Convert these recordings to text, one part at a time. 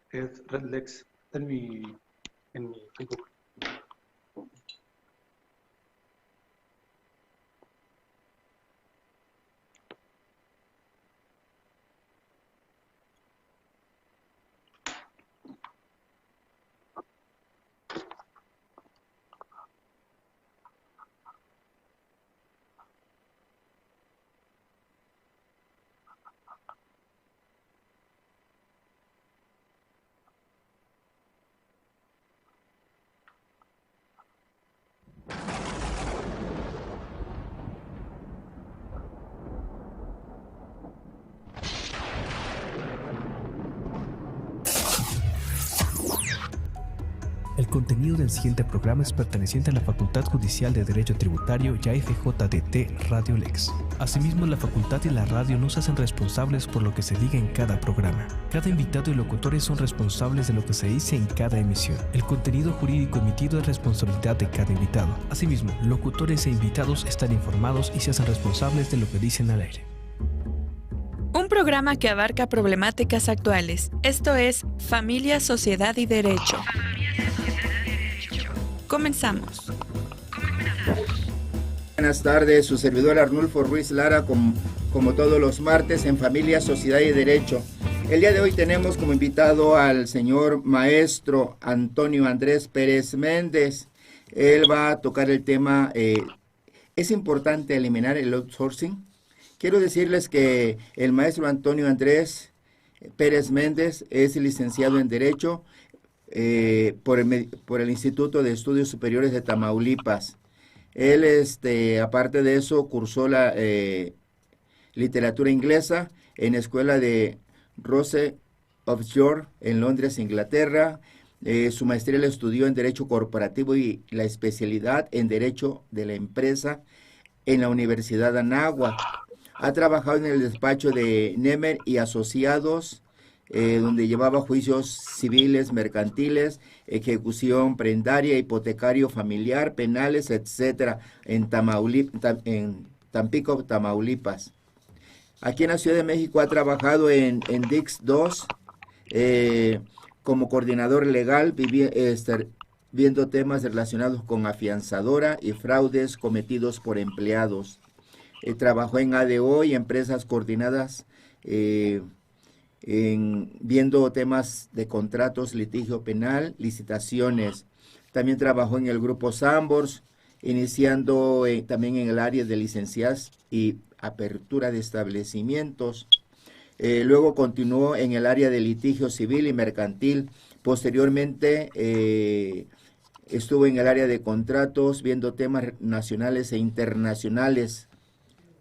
Es Redlex en mi Facebook. El contenido del siguiente programa es perteneciente a la Facultad Judicial de Derecho Tributario y a FJDT Radio Lex. Asimismo, la facultad y la radio no se hacen responsables por lo que se diga en cada programa. Cada invitado y locutores son responsables de lo que se dice en cada emisión. El contenido jurídico emitido es responsabilidad de cada invitado. Asimismo, locutores e invitados están informados y se hacen responsables de lo que dicen al aire. Un programa que abarca problemáticas actuales. Esto es Familia, Sociedad y Derecho. Comenzamos. Buenas tardes, su servidor Arnulfo Ruiz Lara, como todos los martes en Familia, Sociedad y Derecho. El día de hoy tenemos como invitado al señor maestro Antonio Andrés Pérez Méndez. Él va a tocar el tema, ¿es importante eliminar el outsourcing? Quiero decirles que el maestro Antonio Andrés Pérez Méndez es licenciado en Derecho por el Instituto de Estudios Superiores de Tamaulipas. Él, aparte de eso, cursó la literatura inglesa en la escuela de Rose of York en Londres, Inglaterra. Su maestría la estudió en Derecho Corporativo y la especialidad en Derecho de la Empresa en la Universidad de Anáhuac. Ha trabajado en el despacho de Nemer y Asociados, donde llevaba juicios civiles, mercantiles, ejecución prendaria, hipotecario familiar, penales, etcétera, en Tampico, Tamaulipas. Aquí en la Ciudad de México ha trabajado en Dix 2 como coordinador legal, viendo temas relacionados con afianzadora y fraudes cometidos por empleados. Trabajó en ADO y empresas coordinadas viendo temas de contratos, litigio penal, licitaciones. También trabajó en el grupo Sambors, iniciando también en el área de licencias y apertura de establecimientos. Luego continuó en el área de litigio civil y mercantil. Posteriormente estuvo en el área de contratos, viendo temas nacionales e internacionales.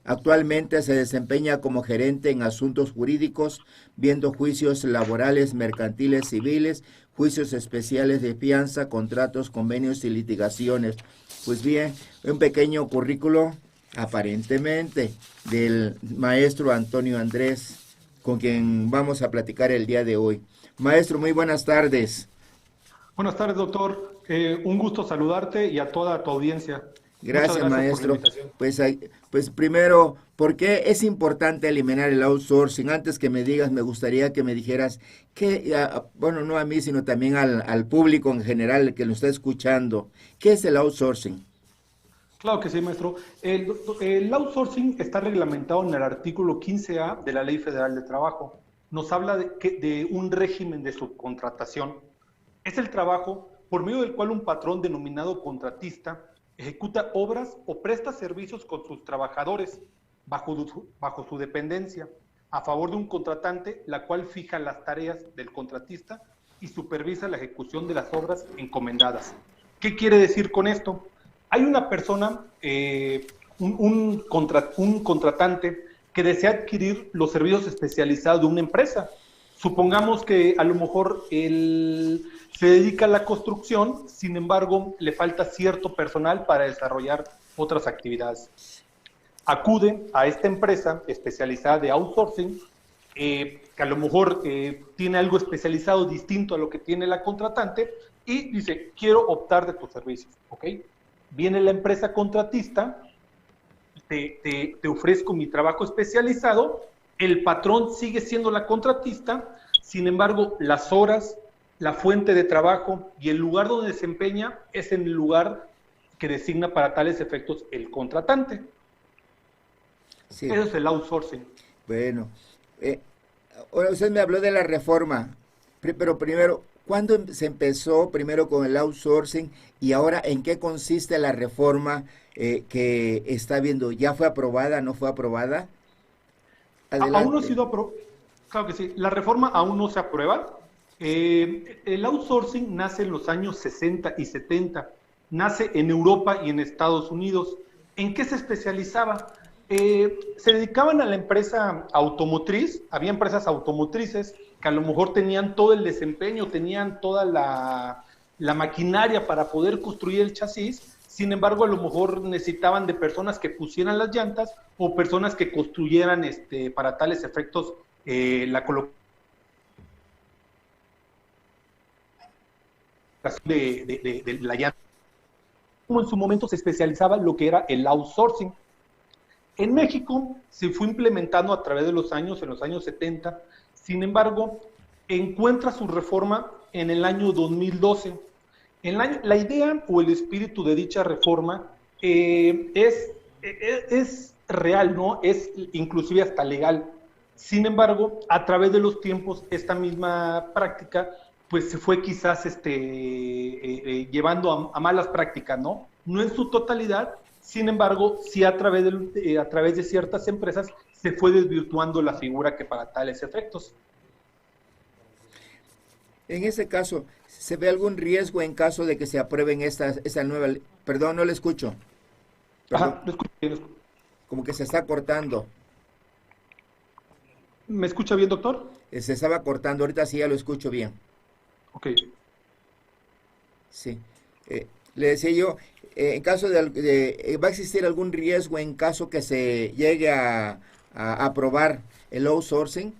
Actualmente se desempeña como gerente en asuntos jurídicos, viendo juicios laborales, mercantiles, civiles, juicios especiales de fianza, contratos, convenios y litigaciones. Pues bien, un pequeño currículo, aparentemente, del maestro Antonio Andrés, con quien vamos a platicar el día de hoy. Maestro, muy buenas tardes. Buenas tardes, doctor. Un gusto saludarte y a toda tu audiencia. Gracias, maestro. Pues primero, ¿por qué es importante eliminar el outsourcing? Antes que me digas, me gustaría que me dijeras que, bueno, no a mí, sino también al público en general que lo está escuchando, ¿qué es el outsourcing? Claro que sí, maestro. El outsourcing está reglamentado en el artículo 15A de la Ley Federal de Trabajo. Nos habla de un régimen de subcontratación. Es el trabajo por medio del cual un patrón denominado contratista ejecuta obras o presta servicios con sus trabajadores bajo su dependencia a favor de un contratante, la cual fija las tareas del contratista y supervisa la ejecución de las obras encomendadas. ¿Qué quiere decir con esto? Hay una persona, un contratante que desea adquirir los servicios especializados de una empresa. Supongamos que a lo mejor él se dedica a la construcción, sin embargo, le falta cierto personal para desarrollar otras actividades. Acude a esta empresa especializada de outsourcing, que a lo mejor tiene algo especializado distinto a lo que tiene la contratante, y dice, quiero optar de tus servicios, ¿ok? Viene la empresa contratista, te ofrezco mi trabajo especializado, el patrón sigue siendo la contratista, sin embargo, las horas, la fuente de trabajo y el lugar donde desempeña es en el lugar que designa para tales efectos el contratante. Sí. Eso es el outsourcing. Bueno, ahora usted me habló de la reforma, pero primero, ¿cuándo se empezó primero con el outsourcing y ahora en qué consiste la reforma que está viendo? ¿Ya fue aprobada, no fue aprobada? Adelante. Aún no ha sido aprobada. Claro que sí, la reforma aún no se aprueba. El outsourcing nace en los años 60 y 70, nace en Europa y en Estados Unidos. ¿En qué se especializaba? Se dedicaban a la empresa automotriz, había empresas automotrices que a lo mejor tenían todo el desempeño, tenían toda la maquinaria para poder construir el chasis, sin embargo a lo mejor necesitaban de personas que pusieran las llantas o personas que construyeran para tales efectos la colocación de la llanta. Como en su momento se especializaba lo que era el outsourcing. En México se fue implementando a través de los años, en los años 70, sin embargo, encuentra su reforma en el año 2012. La idea o el espíritu de dicha reforma es real, ¿no? Es inclusive hasta legal. Sin embargo, a través de los tiempos, esta misma práctica pues se fue quizás llevando a malas prácticas, ¿no? No en su totalidad, sin embargo, sí a través de ciertas empresas se fue desvirtuando la figura que para tales efectos. En ese caso, ¿se ve algún riesgo en caso de que se aprueben esta nueva ley? Perdón, no le escucho. Perdón. Ajá, lo escucho. Como que se está cortando. ¿Me escucha bien, doctor? Se estaba cortando, ahorita sí ya lo escucho bien. Ok. Sí. Le decía yo, en caso ¿va a existir algún riesgo en caso que se llegue a aprobar el outsourcing?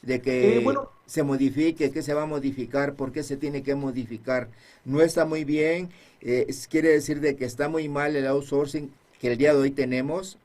De que se modifique, ¿qué se va a modificar? ¿Por qué se tiene que modificar? No está muy bien, quiere decir de que está muy mal el outsourcing que el día de hoy tenemos.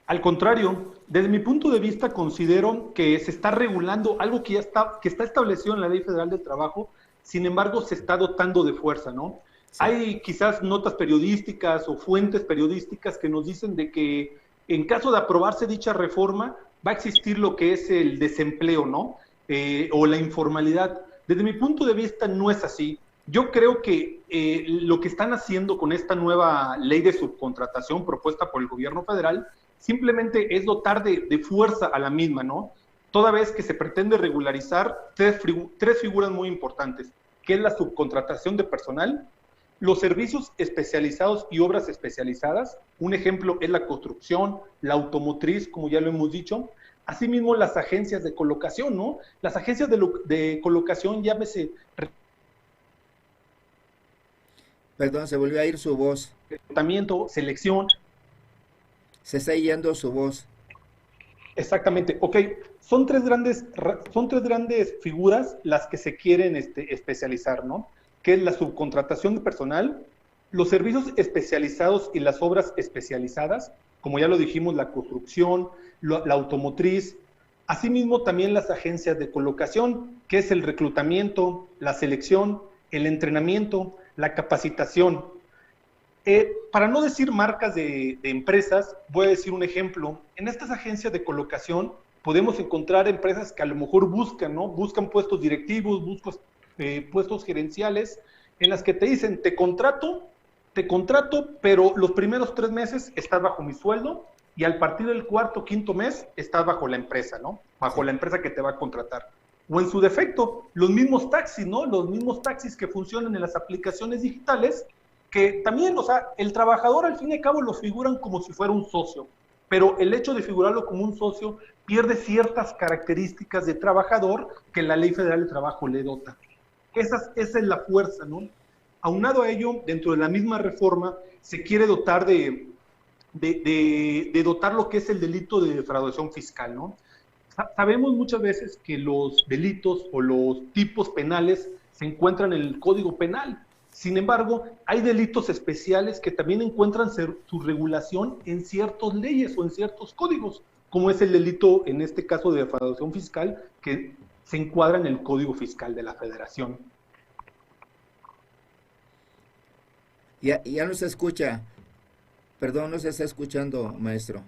Al contrario, desde mi punto de vista considero que se está regulando algo que está establecido en la Ley Federal del Trabajo, sin embargo se está dotando de fuerza, ¿no? Sí. Hay quizás notas periodísticas o fuentes periodísticas que nos dicen de que en caso de aprobarse dicha reforma va a existir lo que es el desempleo, ¿no? O la informalidad. Desde mi punto de vista no es así. Yo creo que lo que están haciendo con esta nueva ley de subcontratación propuesta por el gobierno federal simplemente es dotar de fuerza a la misma, ¿no? Toda vez que se pretende regularizar tres figuras muy importantes, que es la subcontratación de personal, los servicios especializados y obras especializadas, un ejemplo es la construcción, la automotriz, como ya lo hemos dicho, asimismo las agencias de colocación, ¿no? Las agencias de colocación, llámese... Perdón, se volvió a ir su voz. Reclutamiento, selección. Se está yendo su voz. Exactamente, ok. Son tres grandes figuras las que se quieren especializar, ¿no? Que es la subcontratación de personal, los servicios especializados y las obras especializadas, como ya lo dijimos, la construcción, la automotriz, asimismo también las agencias de colocación, que es el reclutamiento, la selección, el entrenamiento, la capacitación. Para no decir marcas de empresas, voy a decir un ejemplo. En estas agencias de colocación podemos encontrar empresas que a lo mejor buscan, ¿no? Buscan puestos directivos, puestos gerenciales, en las que te dicen, te contrato, pero los primeros 3 meses estás bajo mi sueldo y al partir del cuarto, quinto mes estás bajo la empresa, ¿no? Bajo la empresa que te va a contratar. O en su defecto, los mismos taxis, ¿no? Los mismos taxis que funcionan en las aplicaciones digitales, que también, o sea, el trabajador al fin y al cabo lo figuran como si fuera un socio, pero el hecho de figurarlo como un socio pierde ciertas características de trabajador que la Ley Federal de Trabajo le dota. Esa es la fuerza, ¿no? Aunado a ello, dentro de la misma reforma, se quiere dotar de dotar lo que es el delito de defraudación fiscal, ¿no? Sabemos muchas veces que los delitos o los tipos penales se encuentran en el Código Penal. Sin embargo, hay delitos especiales que también encuentran su regulación en ciertas leyes o en ciertos códigos, como es el delito, en este caso, de defraudación fiscal, que se encuadra en el Código Fiscal de la Federación. Ya no se escucha. Perdón, no se está escuchando, maestro.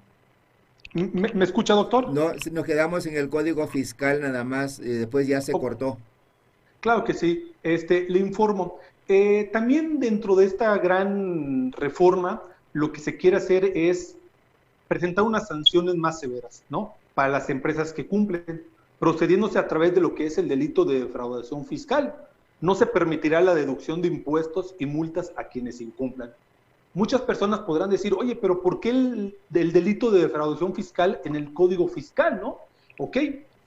¿Me escucha, doctor? No, nos quedamos en el Código Fiscal nada más, y después ya se cortó. Claro que sí, le informo. También dentro de esta gran reforma, lo que se quiere hacer es presentar unas sanciones más severas, ¿no? Para las empresas que cumplen, procediéndose a través de lo que es el delito de defraudación fiscal. No se permitirá la deducción de impuestos y multas a quienes incumplan. Muchas personas podrán decir, oye, pero ¿por qué el delito de defraudación fiscal en el Código Fiscal, no? Ok,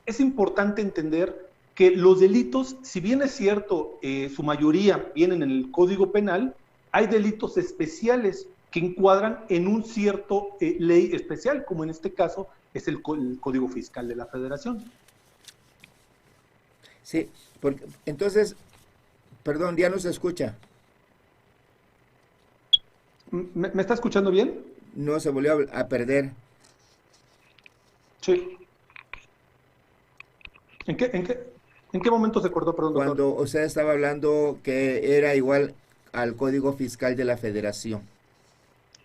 es importante entender que los delitos, si bien es cierto, su mayoría vienen en el Código Penal, hay delitos especiales que encuadran en un cierto ley especial, como en este caso es el Código Fiscal de la Federación. Sí, porque entonces, perdón, ya no se escucha. ¿Me está escuchando bien? No, se volvió a perder. Sí. ¿En qué momento se cortó, perdón, doctor? Cuando usted estaba hablando que era igual al Código Fiscal de la Federación.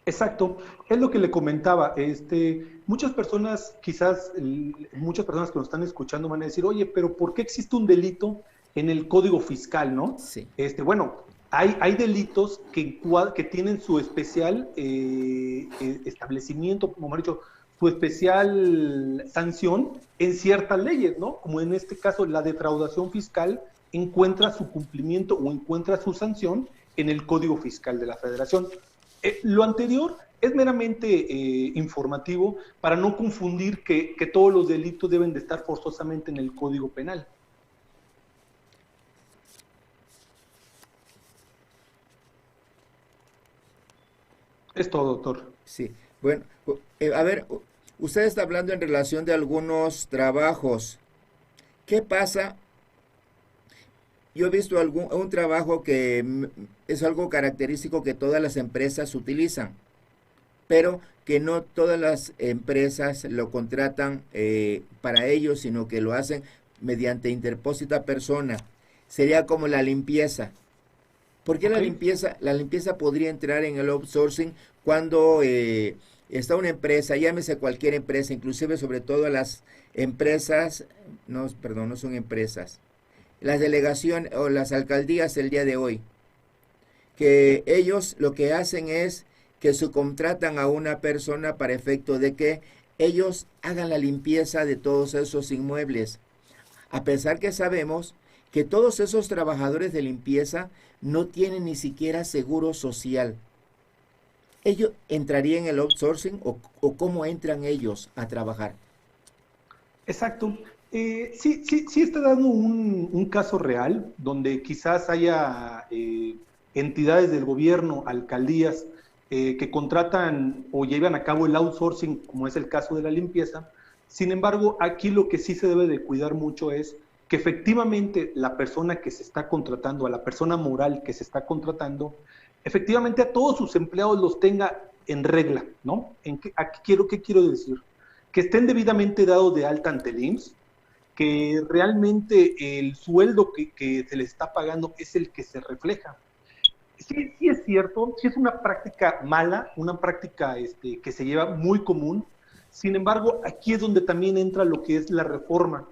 Exacto, es lo que le comentaba. Muchas personas, quizás muchas personas que nos están escuchando van a decir, oye, pero ¿por qué existe un delito en el Código Fiscal, no? Sí. Bueno, hay delitos que tienen su especial establecimiento, como han dicho, su especial sanción en ciertas leyes, ¿no? Como en este caso, la defraudación fiscal encuentra su cumplimiento o encuentra su sanción en el Código Fiscal de la Federación. Lo anterior es meramente informativo para no confundir que todos los delitos deben de estar forzosamente en el Código Penal. Es todo, doctor. Sí, bueno, a ver, usted está hablando en relación de algunos trabajos. ¿Qué pasa? Yo he visto un trabajo que es algo característico que todas las empresas utilizan, pero que no todas las empresas lo contratan para ellos, sino que lo hacen mediante interpósita persona. Sería como la limpieza. ¿Por qué la limpieza podría entrar en el outsourcing cuando está una empresa, llámese cualquier empresa, inclusive sobre todo las empresas, no son empresas, las delegaciones o las alcaldías el día de hoy, que ellos lo que hacen es que subcontratan a una persona para efecto de que ellos hagan la limpieza de todos esos inmuebles, a pesar que sabemos que todos esos trabajadores de limpieza no tienen ni siquiera seguro social. ¿Ellos entrarían en el outsourcing o cómo entran ellos a trabajar? Exacto. Sí está dando un caso real donde quizás haya entidades del gobierno, alcaldías, que contratan o llevan a cabo el outsourcing, como es el caso de la limpieza. Sin embargo, aquí lo que sí se debe de cuidar mucho es que efectivamente la persona que se está contratando, a la persona moral que se está contratando, efectivamente a todos sus empleados los tenga en regla, ¿no? ¿Qué quiero decir? Que estén debidamente dados de alta ante el IMSS, que realmente el sueldo que se les está pagando es el que se refleja. Sí es cierto, sí es una práctica mala, una práctica que se lleva muy común. Sin embargo, aquí es donde también entra lo que es la reforma.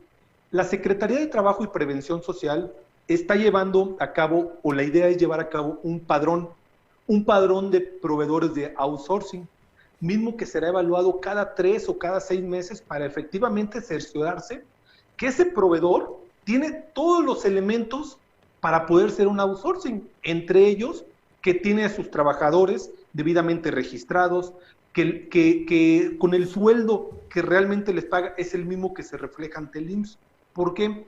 La Secretaría de Trabajo y Prevención Social está llevando a cabo, o la idea es llevar a cabo un padrón de proveedores de outsourcing, mismo que será evaluado cada 3 o cada 6 meses para efectivamente cerciorarse que ese proveedor tiene todos los elementos para poder ser un outsourcing, entre ellos que tiene a sus trabajadores debidamente registrados, que con el sueldo que realmente les paga es el mismo que se refleja ante el IMSS. Porque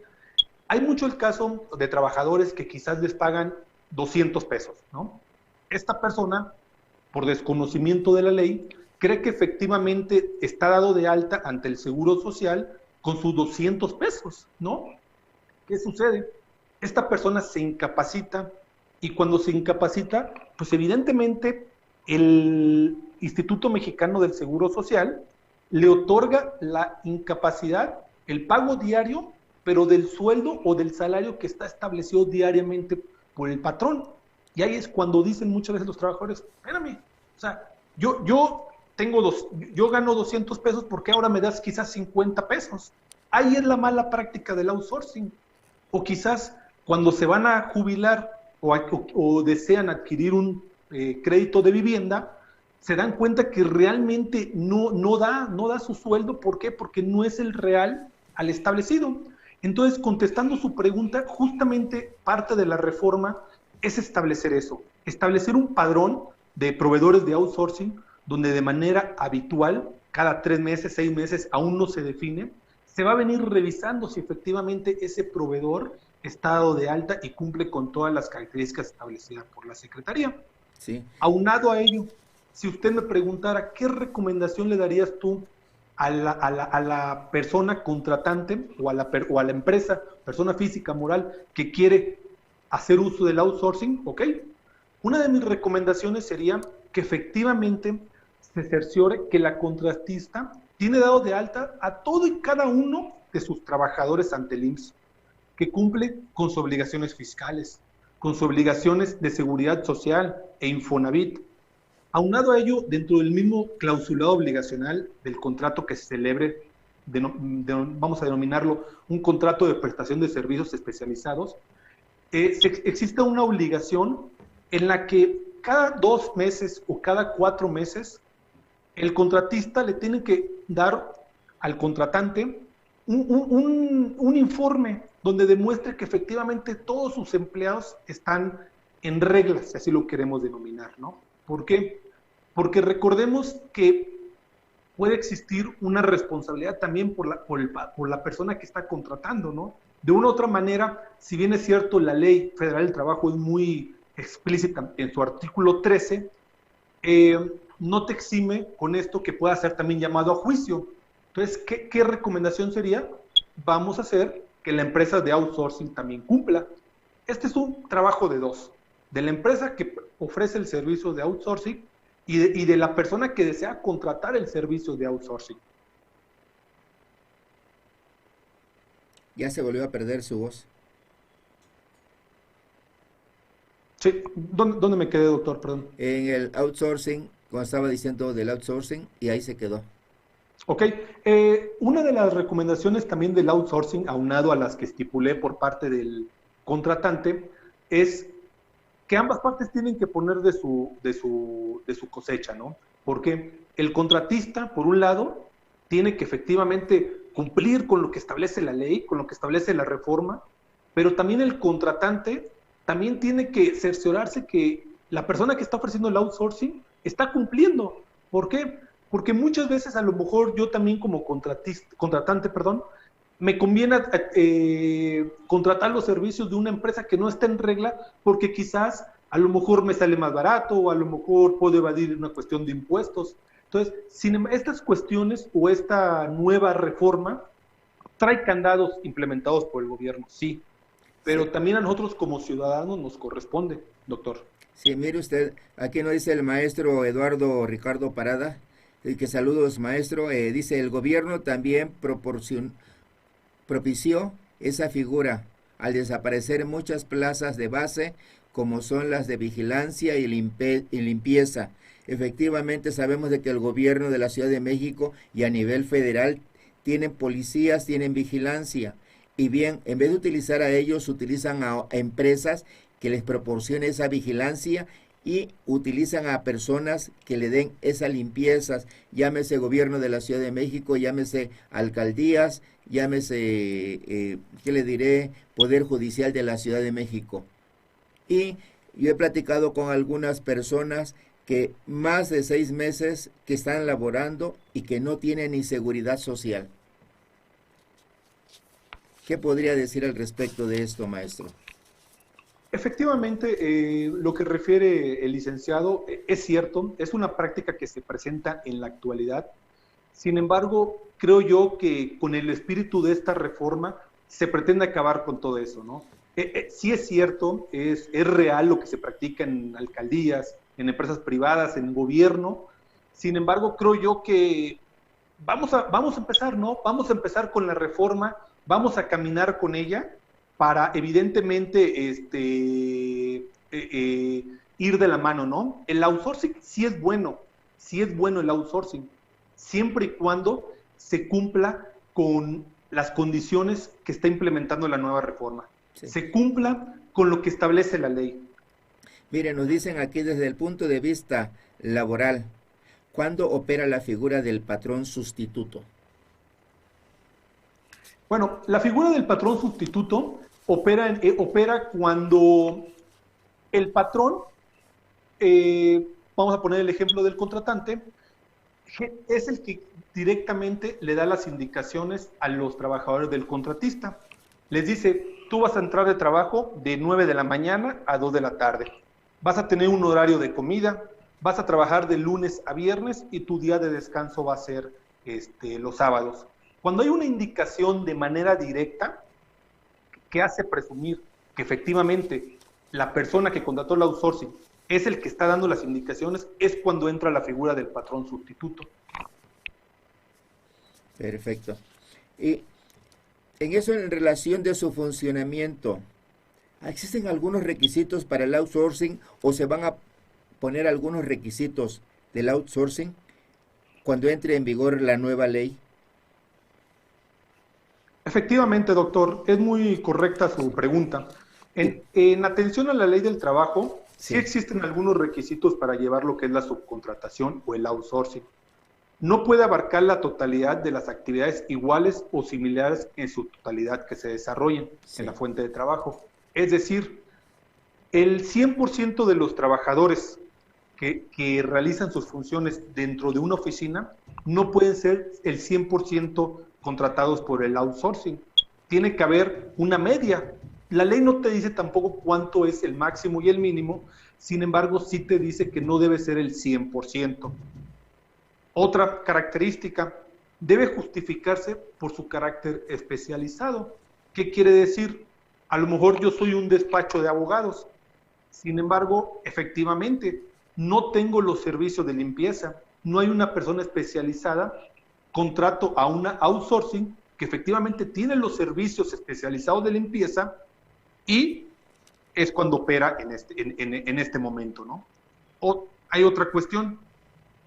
hay mucho el caso de trabajadores que quizás les pagan 200 pesos, ¿no? Esta persona, por desconocimiento de la ley, cree que efectivamente está dado de alta ante el Seguro Social con sus 200 pesos, ¿no? ¿Qué sucede? esta persona se incapacita y cuando se incapacita, pues evidentemente el Instituto Mexicano del Seguro Social le otorga la incapacidad, el pago diario, pero del sueldo o del salario que está establecido diariamente por el patrón. Y ahí es cuando dicen muchas veces los trabajadores, espérame, o sea, yo gano 200 pesos, ¿por qué ahora me das quizás 50 pesos? Ahí es la mala práctica del outsourcing. O quizás cuando se van a jubilar o desean adquirir un crédito de vivienda, se dan cuenta que realmente no da su sueldo. ¿Por qué? Porque no es el real al establecido. Entonces, contestando su pregunta, justamente parte de la reforma es establecer eso, establecer un padrón de proveedores de outsourcing, donde de manera habitual, cada 3 meses, 6 meses, aún no se define, se va a venir revisando si efectivamente ese proveedor está dado de alta y cumple con todas las características establecidas por la Secretaría. Sí. Aunado a ello, si usted me preguntara, ¿qué recomendación le darías tú a la persona contratante o a la empresa, persona física, moral, que quiere hacer uso del outsourcing? Ok. Una de mis recomendaciones sería que efectivamente se cerciore que la contratista tiene dado de alta a todo y cada uno de sus trabajadores ante el IMSS, que cumple con sus obligaciones fiscales, con sus obligaciones de seguridad social e Infonavit. Aunado a ello, dentro del mismo clausulado obligacional del contrato que se celebre, vamos a denominarlo un contrato de prestación de servicios especializados, existe una obligación en la que cada 2 meses o cada 4 meses el contratista le tiene que dar al contratante un informe donde demuestre que efectivamente todos sus empleados están en reglas, si así lo queremos denominar, ¿no? ¿Por qué? Porque recordemos que puede existir una responsabilidad también por la persona que está contratando, ¿no? De una u otra manera, si bien es cierto, la Ley Federal del Trabajo es muy explícita en su artículo 13, no te exime con esto que pueda ser también llamado a juicio. Entonces, ¿qué recomendación sería? Vamos a hacer que la empresa de outsourcing también cumpla. Este es un trabajo de dos, de la empresa que ofrece el servicio de outsourcing y de la persona que desea contratar el servicio de outsourcing. Ya se volvió a perder su voz. Sí, ¿dónde me quedé, doctor? Perdón. En el outsourcing, cuando estaba diciendo del outsourcing, y ahí se quedó. Ok, una de las recomendaciones también del outsourcing, aunado a las que estipulé por parte del contratante, es que ambas partes tienen que poner de su cosecha, ¿no? Porque el contratista, por un lado, tiene que efectivamente cumplir con lo que establece la ley, con lo que establece la reforma, pero también el contratante también tiene que cerciorarse que la persona que está ofreciendo el outsourcing está cumpliendo. ¿Por qué? Porque muchas veces a lo mejor yo también como contratante, me conviene contratar los servicios de una empresa que no está en regla porque quizás a lo mejor me sale más barato o a lo mejor puedo evadir una cuestión de impuestos. Entonces, estas cuestiones o esta nueva reforma trae candados implementados por el gobierno, sí, pero también a nosotros como ciudadanos nos corresponde, doctor. Sí, mire usted, aquí nos dice el maestro Eduardo Ricardo Parada, que saludos maestro, dice el gobierno también propició esa figura al desaparecer muchas plazas de base como son las de vigilancia y limpieza. Efectivamente sabemos de que el gobierno de la Ciudad de México y a nivel federal tienen policías, tienen vigilancia y bien, en vez de utilizar a ellos, utilizan a empresas que les proporcione esa vigilancia y utilizan a personas que le den esas limpiezas, llámese gobierno de la Ciudad de México, llámese alcaldías, llámese, ¿qué le diré? Poder Judicial de la Ciudad de México. Y yo he platicado con algunas personas que más de 6 meses que están laborando y que no tienen ni seguridad social. ¿Qué podría decir al respecto de esto, maestro? Efectivamente, lo que refiere el licenciado es cierto, es una práctica que se presenta en la actualidad. Sin embargo, creo yo que con el espíritu de esta reforma se pretende acabar con todo eso, ¿no? Sí es cierto, es real lo que se practica en alcaldías, en empresas privadas, en gobierno. Sin embargo, creo yo que vamos a empezar, ¿no? Vamos a empezar con la reforma, vamos a caminar con ella para evidentemente ir de la mano, ¿no? El outsourcing sí es bueno el outsourcing, siempre y cuando se cumpla con las condiciones que está implementando la nueva reforma. Sí. Se cumpla con lo que establece la ley. Mire, nos dicen aquí desde el punto de vista laboral, ¿cuándo opera la figura del patrón sustituto? Bueno, la figura del patrón sustituto opera cuando el patrón, vamos a poner el ejemplo del contratante, es el que directamente le da las indicaciones a los trabajadores del contratista. Les dice, tú vas a entrar de trabajo de 9 de la mañana a 2 de la tarde. Vas a tener un horario de comida, vas a trabajar de lunes a viernes y tu día de descanso va a ser los sábados. Cuando hay una indicación de manera directa que hace presumir que efectivamente la persona que contrató el outsourcing es el que está dando las indicaciones, es cuando entra la figura del patrón sustituto. Perfecto. Y en eso, en relación de su funcionamiento, ¿existen algunos requisitos para el outsourcing o se van a poner algunos requisitos del outsourcing cuando entre en vigor la nueva ley? Efectivamente, doctor, es muy correcta su pregunta. En atención a la ley del trabajo, sí existen algunos requisitos para llevar lo que es la subcontratación o el outsourcing. No puede abarcar la totalidad de las actividades iguales o similares en su totalidad que se desarrollen en la fuente de trabajo. Es decir, el 100% de los trabajadores que realizan sus funciones dentro de una oficina no pueden ser el 100% contratados por el outsourcing. Tiene que haber una media. La ley no te dice tampoco cuánto es el máximo y el mínimo, sin embargo, sí te dice que no debe ser el 100%. Otra característica, debe justificarse por su carácter especializado. ¿Qué quiere decir? A lo mejor yo soy un despacho de abogados, sin embargo, efectivamente, no tengo los servicios de limpieza, no hay una persona especializada, contrato a una outsourcing que efectivamente tiene los servicios especializados de limpieza y es cuando opera en este momento, ¿no? Hay otra cuestión,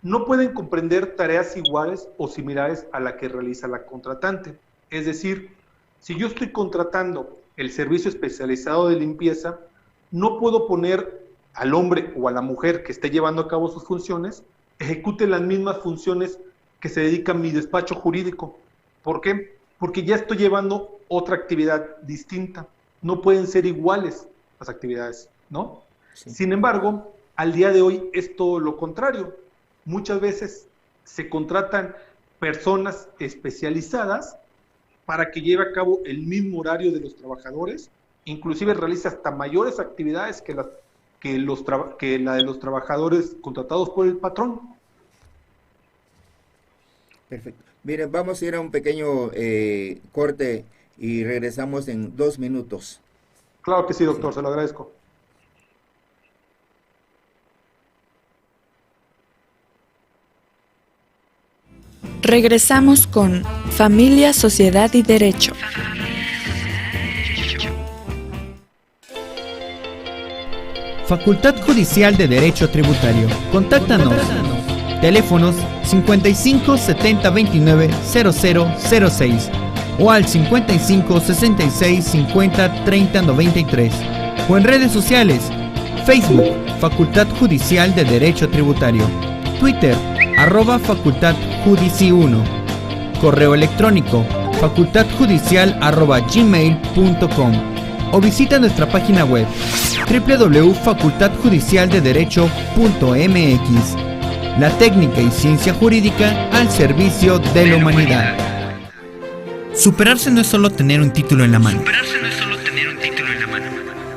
no pueden comprender tareas iguales o similares a la que realiza la contratante. Es decir, si yo estoy contratando el servicio especializado de limpieza, no puedo poner al hombre o a la mujer que esté llevando a cabo sus funciones, ejecute las mismas funciones que se dedica a mi despacho jurídico. ¿Por qué? Porque ya estoy llevando otra actividad distinta. No pueden ser iguales las actividades, ¿no? Sí. Sin embargo, al día de hoy es todo lo contrario. Muchas veces se contratan personas especializadas para que lleve a cabo el mismo horario de los trabajadores, inclusive realiza hasta mayores actividades que la de los trabajadores contratados por el patrón. Perfecto. Miren, vamos a ir a un pequeño corte y regresamos en 2 minutos. Claro que sí, doctor, se lo agradezco. Regresamos con Familia, Sociedad y Derecho. Facultad Judicial de Derecho Tributario. Contáctanos. Teléfonos 55 70 29 0006 o al 55 66 50 30 93 o en redes sociales: Facebook Facultad Judicial de Derecho Tributario, Twitter @facultadjudici1, correo electrónico facultadjudicial@gmail.com o visita nuestra página web www.facultadjudicialdederecho.mx. La técnica y ciencia jurídica al servicio de la humanidad. Superarse no es solo tener un título en la mano.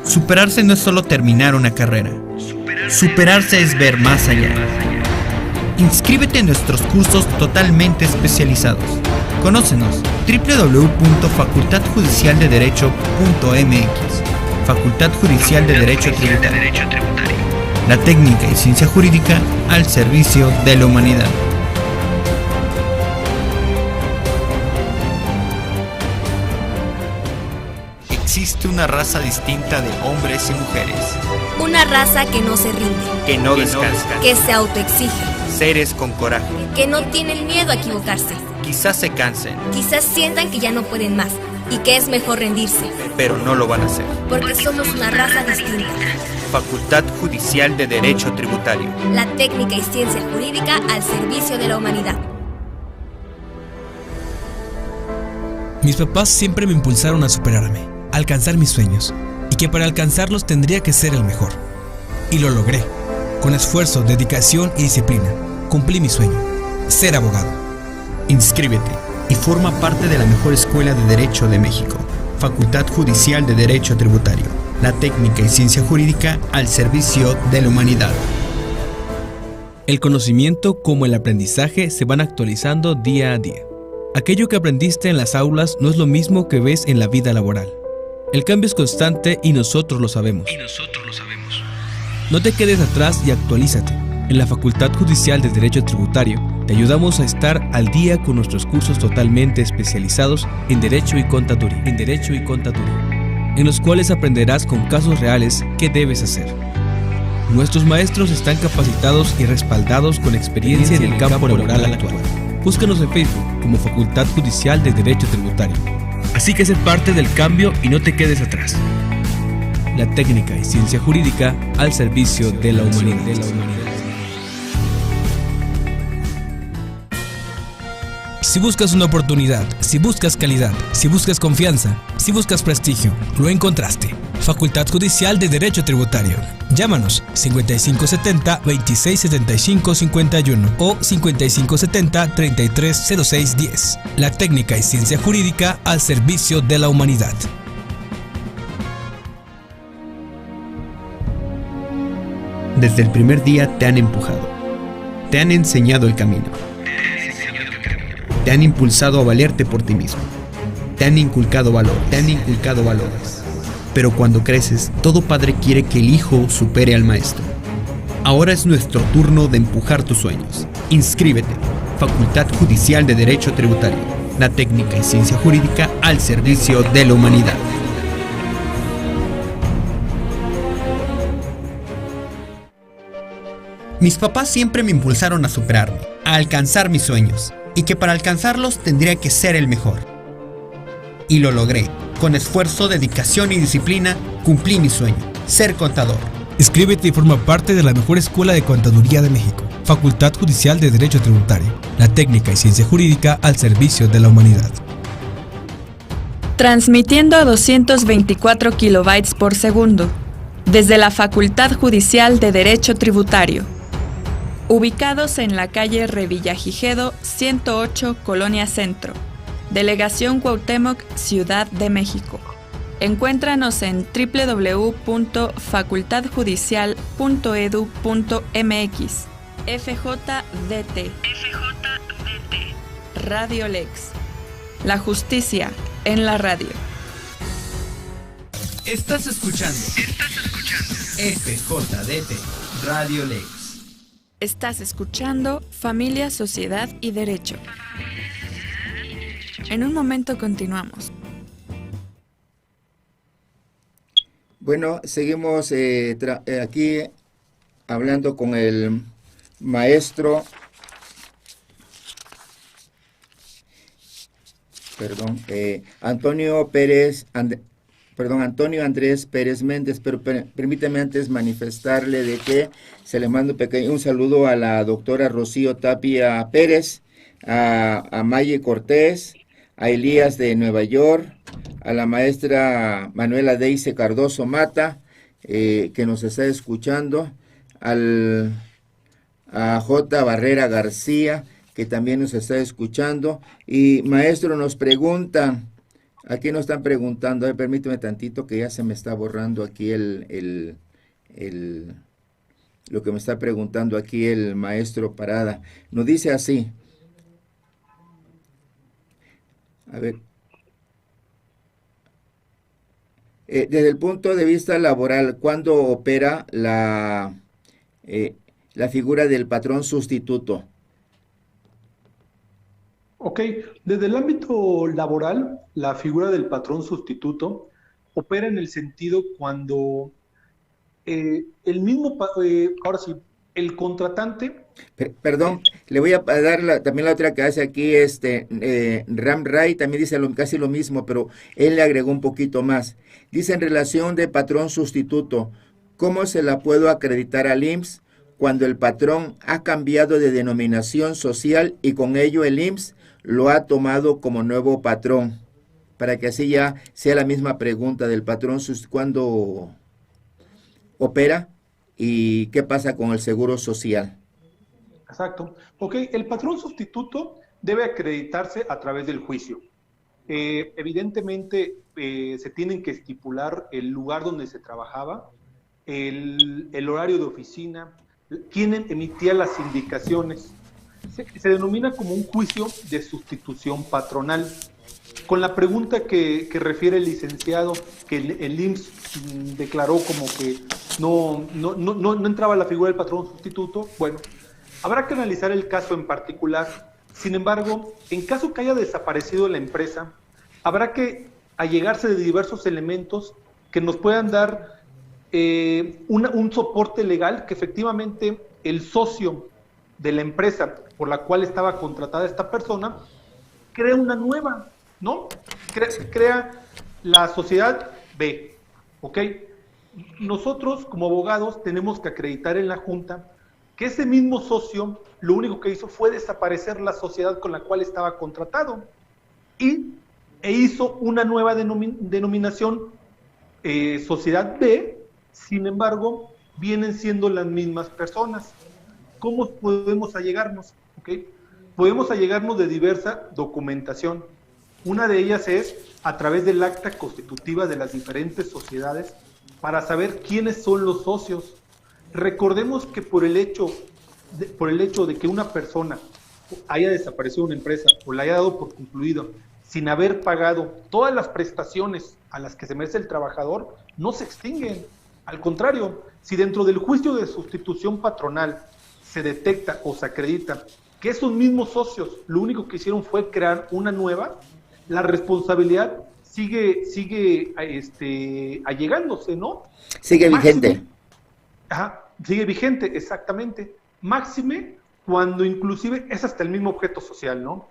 Superarse no es solo terminar una carrera. Superarse es ver más allá. Inscríbete en nuestros cursos totalmente especializados. Conócenos: www.facultadjudicialdederecho.mx. Facultad Judicial de Derecho Tributario. La técnica y ciencia jurídica al servicio de la humanidad. Existe una raza distinta de hombres y mujeres. Una raza que no se rinde, Que no descansa. que se autoexige, Seres con coraje. que no tienen miedo a equivocarse. Quizás se cansen, Quizás sientan que ya no pueden más y que es mejor rendirse, pero no lo van a hacer. porque somos una raza distinta. Facultad Judicial de Derecho Tributario. La técnica y ciencia jurídica al servicio de la humanidad. Mis papás siempre me impulsaron a superarme, a alcanzar mis sueños, y que para alcanzarlos tendría que ser el mejor. Y lo logré. Con esfuerzo, dedicación y disciplina, cumplí mi sueño, ser abogado. Inscríbete y forma parte de la mejor escuela de Derecho de México. Facultad Judicial de Derecho Tributario. La técnica y ciencia jurídica al servicio de la humanidad. El conocimiento como el aprendizaje se van actualizando día a día. Aquello que aprendiste en las aulas no es lo mismo que ves en la vida laboral. El cambio es constante y nosotros lo sabemos. No te quedes atrás y actualízate. En la Facultad Judicial de Derecho Tributario te ayudamos a estar al día con nuestros cursos totalmente especializados en Derecho y Contaduría, en los cuales aprenderás con casos reales qué debes hacer. Nuestros maestros están capacitados y respaldados con experiencia en el campo laboral actual. Búscanos en Facebook como Facultad Judicial de Derecho Tributario. Así que sé parte del cambio y no te quedes atrás. La técnica y ciencia jurídica al servicio de la humanidad. Si buscas una oportunidad, si buscas calidad, si buscas confianza, si buscas prestigio, lo encontraste. Facultad Judicial de Derecho Tributario. Llámanos 5570-2675-51 o 5570-330610. La técnica y ciencia jurídica al servicio de la humanidad. Desde el primer día te han empujado. Te han enseñado el camino. Te han impulsado a valerte por ti mismo. Te han inculcado valores. Pero cuando creces, todo padre quiere que el hijo supere al maestro. Ahora es nuestro turno de empujar tus sueños. Inscríbete. Facultad Judicial de Derecho Tributario. La técnica y ciencia jurídica al servicio de la humanidad. Mis papás siempre me impulsaron a superarme, a alcanzar mis sueños, y que para alcanzarlos tendría que ser el mejor. Y lo logré. Con esfuerzo, dedicación y disciplina, cumplí mi sueño, ser contador. Inscríbete y forma parte de la mejor escuela de contaduría de México. Facultad Judicial de Derecho Tributario. La técnica y ciencia jurídica al servicio de la humanidad. Transmitiendo a 224 kilobytes por segundo. Desde la Facultad Judicial de Derecho Tributario. Ubicados en la calle Revillagigedo 108, Colonia Centro. Delegación Cuauhtémoc, Ciudad de México. Encuéntranos en www.facultadjudicial.edu.mx. FJDT. Radio Lex. La justicia en la radio. Estás escuchando FJDT, Radio Lex. Estás escuchando Familia, Sociedad y Derecho. En un momento continuamos. Bueno, seguimos aquí hablando con el maestro, Antonio Andrés Pérez Méndez, pero permítame antes manifestarle de que se le manda un saludo a la doctora Rocío Tapia Pérez, a Maye Cortés, a Elías de Nueva York, a la maestra Manuela Deise Cardoso Mata, que nos está escuchando, a J. Barrera García, que también nos está escuchando. Y maestro, nos preguntan, aquí nos están preguntando, permíteme tantito que ya se me está borrando aquí lo que me está preguntando aquí el maestro Parada. Nos dice así, a ver, Desde el punto de vista laboral, ¿cuándo opera la figura del patrón sustituto? Ok, desde el ámbito laboral, la figura del patrón sustituto opera en el sentido cuando ahora sí, el contratante. Perdón, le voy a dar también la otra que hace aquí, Ram Ray también dice casi lo mismo, pero él le agregó un poquito más. Dice en relación de patrón sustituto, ¿cómo se la puedo acreditar al IMSS cuando el patrón ha cambiado de denominación social y con ello el IMSS lo ha tomado como nuevo patrón? Para que así ya sea la misma pregunta del patrón, ¿cuándo opera y qué pasa con el seguro social? Exacto. Ok, el patrón sustituto debe acreditarse a través del juicio. Evidentemente, se tienen que estipular el lugar donde se trabajaba, el horario de oficina, quién emitía las indicaciones. Se denomina como un juicio de sustitución patronal. Con la pregunta que refiere el licenciado, que el IMSS declaró como que no entraba la figura del patrón sustituto, bueno, habrá que analizar el caso en particular. Sin embargo, en caso que haya desaparecido la empresa, habrá que allegarse de diversos elementos que nos puedan dar un soporte legal que efectivamente el socio de la empresa por la cual estaba contratada esta persona crea una nueva, ¿no? Crea la sociedad B, ¿ok? Nosotros como abogados tenemos que acreditar en la Junta que ese mismo socio lo único que hizo fue desaparecer la sociedad con la cual estaba contratado e hizo una nueva denominación, sociedad B. Sin embargo, vienen siendo las mismas personas. ¿Cómo podemos allegarnos? ¿Okay? Podemos allegarnos de diversa documentación. Una de ellas es a través del acta constitutiva de las diferentes sociedades para saber quiénes son los socios. Recordemos que por el hecho de que una persona haya desaparecido una empresa o la haya dado por concluido sin haber pagado todas las prestaciones a las que se merece el trabajador, no se extinguen. Al contrario, si dentro del juicio de sustitución patronal se detecta o se acredita que esos mismos socios lo único que hicieron fue crear una nueva, la responsabilidad sigue allegándose, ¿no? Sigue vigente. Ajá, sigue vigente, exactamente. Máxime cuando inclusive es hasta el mismo objeto social, ¿no?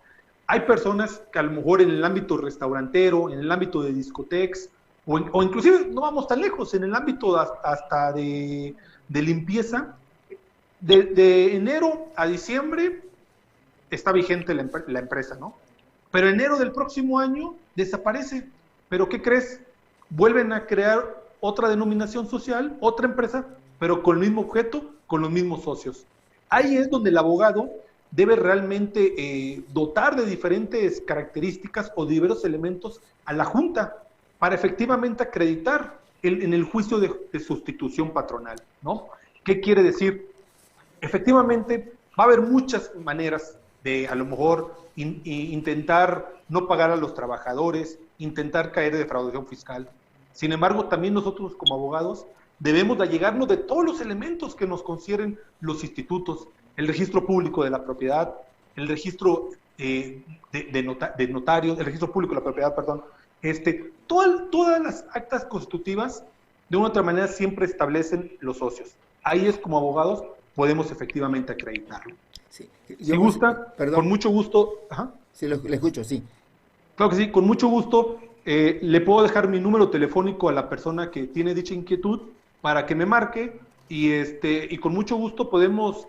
Hay personas que a lo mejor en el ámbito restaurantero, en el ámbito de discotecas, o inclusive no vamos tan lejos, en el ámbito hasta de limpieza, de enero a diciembre está vigente la empresa, ¿no? Pero enero del próximo año desaparece. ¿Pero qué crees? Vuelven a crear otra denominación social, otra empresa, pero con el mismo objeto, con los mismos socios. Ahí es donde el abogado debe realmente dotar de diferentes características o diversos elementos a la Junta para efectivamente acreditar en el juicio de sustitución patronal, ¿no? ¿Qué quiere decir? Efectivamente, va a haber muchas maneras de a lo mejor intentar no pagar a los trabajadores, intentar caer de defraudación fiscal. Sin embargo, también nosotros como abogados debemos de allegarnos de todos los elementos que nos confieren los institutos, el registro público de la propiedad, el registro de notarios, el registro público de la propiedad, perdón, todas las actas constitutivas de una u otra manera siempre establecen los socios. Ahí es como abogados podemos efectivamente acreditarlo. Sí. Si gusta, perdón. Con mucho gusto. Ajá. Sí, le escucho, sí. Claro que sí, con mucho gusto. Le puedo dejar mi número telefónico a la persona que tiene dicha inquietud para que me marque y con mucho gusto podemos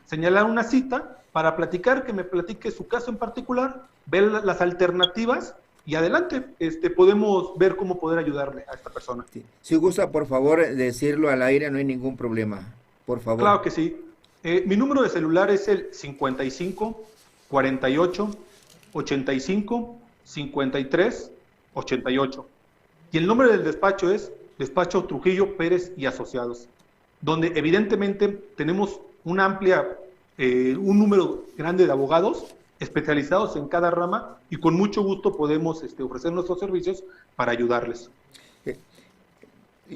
señalar una cita para platicar, que me platique su caso en particular, ver las alternativas y adelante, podemos ver cómo poder ayudarle a esta persona. Sí. Si gusta, por favor, decirlo al aire, no hay ningún problema, por favor. Claro que sí. Mi número de celular es el 55 48 85 53 88. Y el nombre del despacho es Despacho Trujillo Pérez y Asociados, donde evidentemente tenemos una amplia, un número grande de abogados especializados en cada rama y con mucho gusto podemos ofrecer nuestros servicios para ayudarles.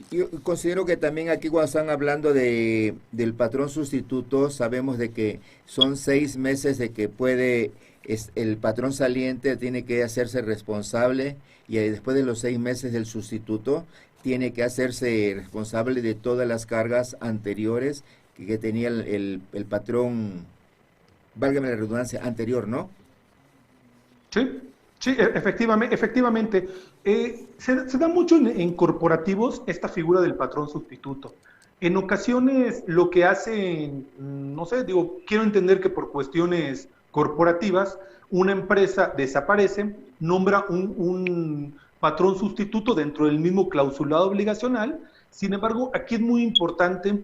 Yo considero que también aquí cuando están hablando del patrón sustituto, sabemos de que son 6 meses de que el patrón saliente tiene que hacerse responsable y después de los 6 meses del sustituto tiene que hacerse responsable de todas las cargas anteriores que tenía el patrón, válgame la redundancia, anterior, ¿no? Sí, sí, efectivamente. Se da mucho en corporativos esta figura del patrón sustituto. En ocasiones lo que hacen, no sé, quiero entender que por cuestiones corporativas, una empresa desaparece, nombra un patrón sustituto dentro del mismo clausulado obligacional. Sin embargo, aquí es muy importante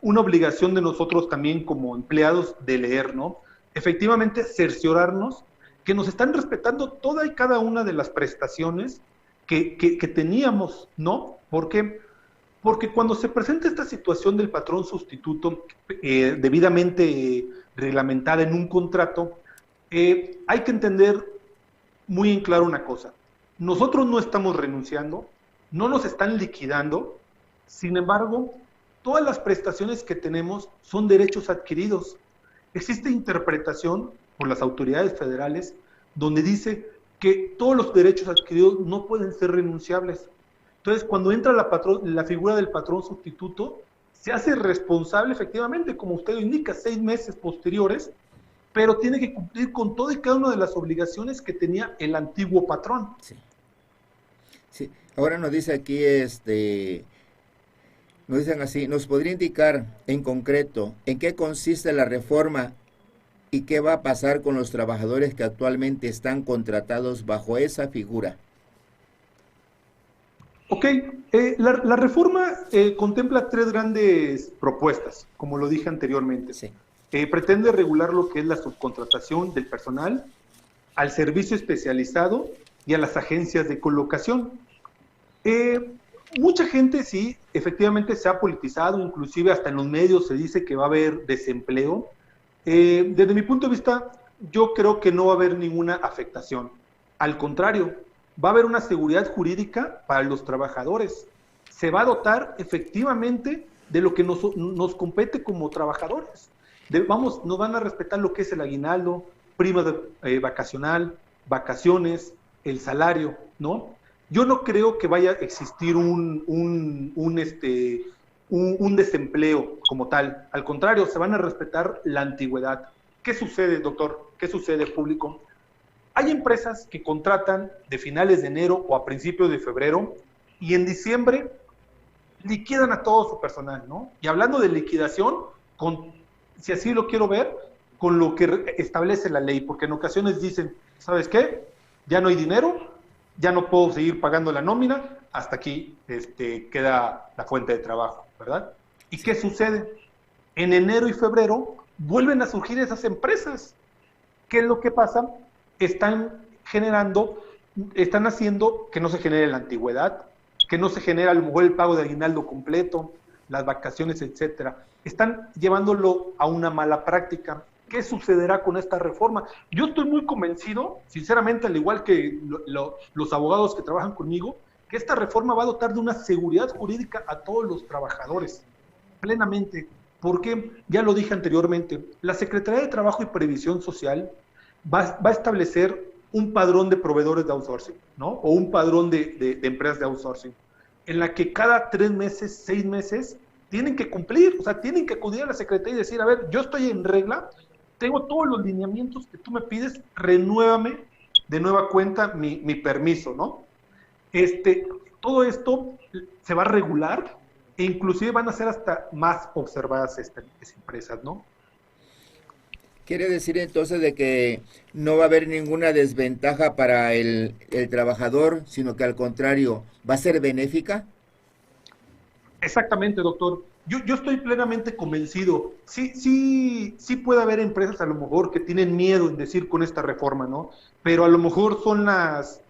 una obligación de nosotros también como empleados de leer, ¿no? Efectivamente, cerciorarnos que nos están respetando toda y cada una de las prestaciones que teníamos, ¿no? ¿Por qué? Porque cuando se presenta esta situación del patrón sustituto debidamente reglamentada en un contrato, hay que entender muy en claro una cosa. Nosotros no estamos renunciando, no nos están liquidando, sin embargo, todas las prestaciones que tenemos son derechos adquiridos. Existe interpretación por las autoridades federales donde dice que todos los derechos adquiridos no pueden ser renunciables. Entonces, cuando entra la figura del patrón sustituto, se hace responsable efectivamente, como usted lo indica, 6 meses posteriores, pero tiene que cumplir con toda y cada una de las obligaciones que tenía el antiguo patrón. Sí. Sí. Ahora nos dice aquí, nos dicen así, ¿nos podría indicar en concreto en qué consiste la reforma y qué va a pasar con los trabajadores que actualmente están contratados bajo esa figura? Ok, la reforma contempla 3 grandes propuestas, como lo dije anteriormente. Sí. Pretende regular lo que es la subcontratación del personal, al servicio especializado y a las agencias de colocación. Mucha gente sí, efectivamente se ha politizado, inclusive hasta en los medios se dice que va a haber desempleo. Desde mi punto de vista, yo creo que no va a haber ninguna afectación. Al contrario, va a haber una seguridad jurídica para los trabajadores. Se va a dotar efectivamente de lo que nos compete como trabajadores. Nos van a respetar lo que es el aguinaldo, prima vacacional, vacaciones, el salario, ¿no? Yo no creo que vaya a existir un desempleo como tal. Al contrario, se van a respetar la antigüedad. ¿Qué sucede, doctor? ¿Qué sucede, público? Hay empresas que contratan de finales de enero o a principios de febrero y en diciembre liquidan a todo su personal, ¿no? Y hablando de liquidación, si así lo quiero ver, con lo que establece la ley, porque en ocasiones dicen, ¿sabes qué? Ya no hay dinero, ya no puedo seguir pagando la nómina, hasta aquí queda la fuente de trabajo, ¿verdad? ¿Y qué sucede? En enero y febrero vuelven a surgir esas empresas. ¿Qué es lo que pasa? Están haciendo que no se genere la antigüedad, que no se genere a lo mejor el pago de aguinaldo completo, las vacaciones, etcétera. Están llevándolo a una mala práctica. ¿Qué sucederá con esta reforma? Yo estoy muy convencido, sinceramente, al igual que los abogados que trabajan conmigo, que esta reforma va a dotar de una seguridad jurídica a todos los trabajadores, plenamente, porque, ya lo dije anteriormente, la Secretaría de Trabajo y Previsión Social va a establecer un padrón de proveedores de outsourcing, ¿no? O un padrón de empresas de outsourcing, en la que cada 3 meses, 6 meses, tienen que cumplir, o sea, tienen que acudir a la Secretaría y decir, a ver, yo estoy en regla, tengo todos los lineamientos que tú me pides, renuévame de nueva cuenta mi permiso, ¿no? Todo esto se va a regular e inclusive van a ser hasta más observadas estas empresas, ¿no? Quiere decir entonces de que no va a haber ninguna desventaja para el trabajador, sino que al contrario, ¿va a ser benéfica? Exactamente, doctor. Yo estoy plenamente convencido. Sí puede haber empresas a lo mejor que tienen miedo en decir con esta reforma, ¿no? Pero a lo mejor son las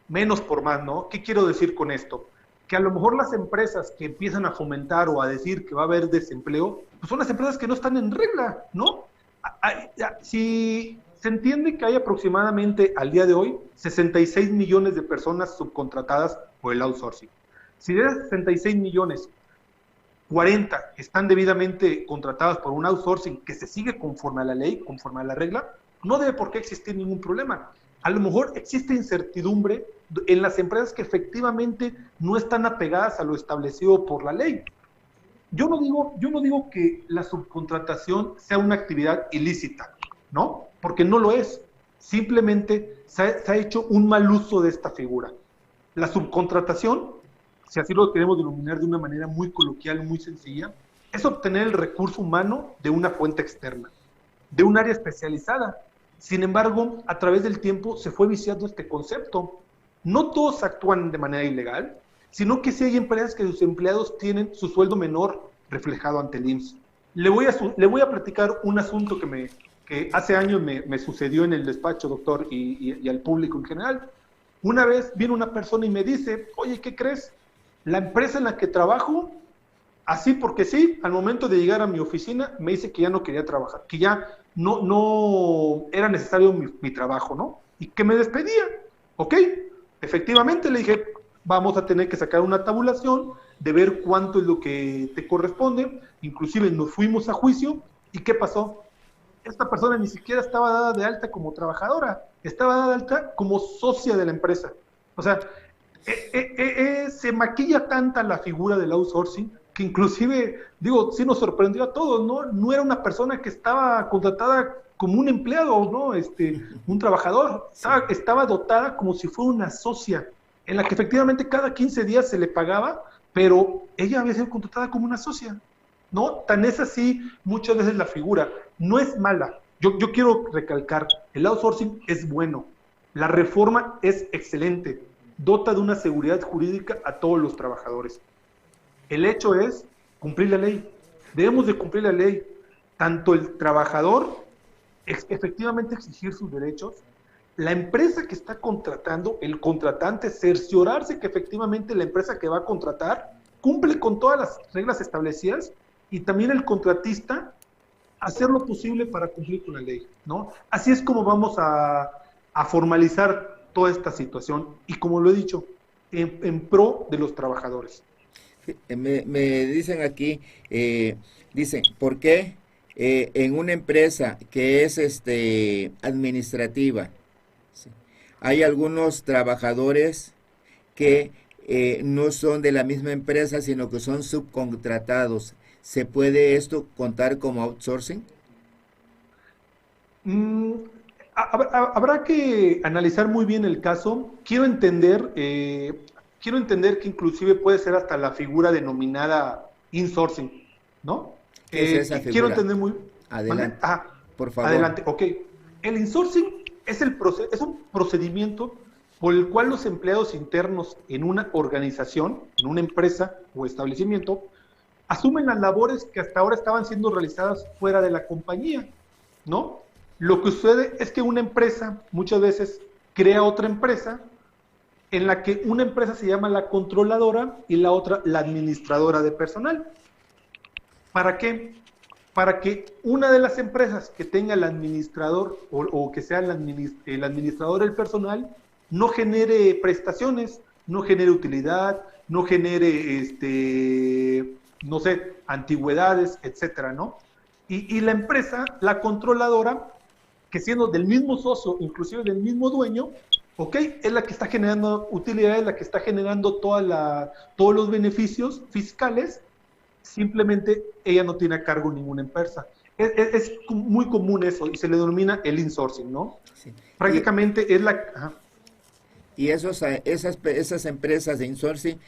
menos por más, ¿no? ¿Qué quiero decir con esto? Que a lo mejor las empresas que empiezan a fomentar o a decir que va a haber desempleo, pues son las empresas que no están en regla, ¿no? Si se entiende que hay aproximadamente al día de hoy 66 millones de personas subcontratadas por el outsourcing. Si de esas 66 millones, 40 están debidamente contratadas por un outsourcing que se sigue conforme a la ley, conforme a la regla, no debe por qué existir ningún problema. A lo mejor existe incertidumbre en las empresas que efectivamente no están apegadas a lo establecido por la ley. Yo no digo que la subcontratación sea una actividad ilícita, ¿no? Porque no lo es. Simplemente se ha hecho un mal uso de esta figura. La subcontratación, si así lo queremos denominar de una manera muy coloquial, muy sencilla, es obtener el recurso humano de una fuente externa, de un área especializada. Sin embargo, a través del tiempo se fue viciando este concepto. No todos actúan de manera ilegal, sino que sí hay empresas que sus empleados tienen su sueldo menor reflejado ante el IMSS. Le voy a platicar un asunto que hace años me sucedió en el despacho, doctor, y al público en general. Una vez viene una persona y me dice, oye, ¿qué crees? La empresa en la que trabajo, así porque sí, al momento de llegar a mi oficina, me dice que ya no quería trabajar, que ya no era necesario mi trabajo, ¿no? Y que me despedía. Ok, efectivamente le dije, vamos a tener que sacar una tabulación de ver cuánto es lo que te corresponde. Inclusive nos fuimos a juicio. ¿Y qué pasó? Esta persona ni siquiera estaba dada de alta como trabajadora, estaba dada de alta como socia de la empresa. O sea, se maquilla tanta la figura del outsourcing que inclusive, digo, sí nos sorprendió a todos, ¿no? No era una persona que estaba contratada como un empleado, ¿no? Un trabajador. Estaba dotada como si fuera una socia, en la que efectivamente cada 15 días se le pagaba, pero ella había sido contratada como una socia, ¿no? Tan es así muchas veces la figura. No es mala. Yo quiero recalcar, el outsourcing es bueno. La reforma es excelente. Dota de una seguridad jurídica a todos los trabajadores. El hecho es cumplir la ley. Debemos de cumplir la ley. Tanto el trabajador, efectivamente exigir sus derechos, la empresa que está contratando, el contratante, cerciorarse que efectivamente la empresa que va a contratar cumple con todas las reglas establecidas, y también el contratista hacer lo posible para cumplir con la ley, ¿no? Así es como vamos a formalizar toda esta situación, y como lo he dicho, en pro de los trabajadores. Me dicen aquí, dicen, ¿por qué en una empresa que es administrativa, ¿sí?, hay algunos trabajadores que no son de la misma empresa, sino que son subcontratados? ¿Se puede esto contar como outsourcing? Habrá que analizar muy bien el caso. Quiero entender que inclusive puede ser hasta la figura denominada insourcing, ¿no? ¿Qué es esa figura? Quiero entender muy... Adelante, por favor. Adelante, ok. El insourcing es un procedimiento por el cual los empleados internos en una organización, en una empresa o establecimiento, asumen las labores que hasta ahora estaban siendo realizadas fuera de la compañía, ¿no? Lo que sucede es que una empresa muchas veces crea otra empresa, en la que una empresa se llama la controladora y la otra la administradora de personal. ¿Para qué? Para que una de las empresas que tenga el administrador o que sea el administrador del personal no genere prestaciones, no genere utilidad, no genere, no sé, antigüedades, etcétera, ¿no? Y la empresa, la controladora, que siendo del mismo socio, inclusive del mismo dueño, ok, es la que está generando utilidades, la que está generando todos los beneficios fiscales. Simplemente ella no tiene a cargo ninguna empresa. Es muy común eso, y se le denomina el insourcing, ¿no? Sí. Prácticamente es la... Ajá. Y esas empresas de insourcing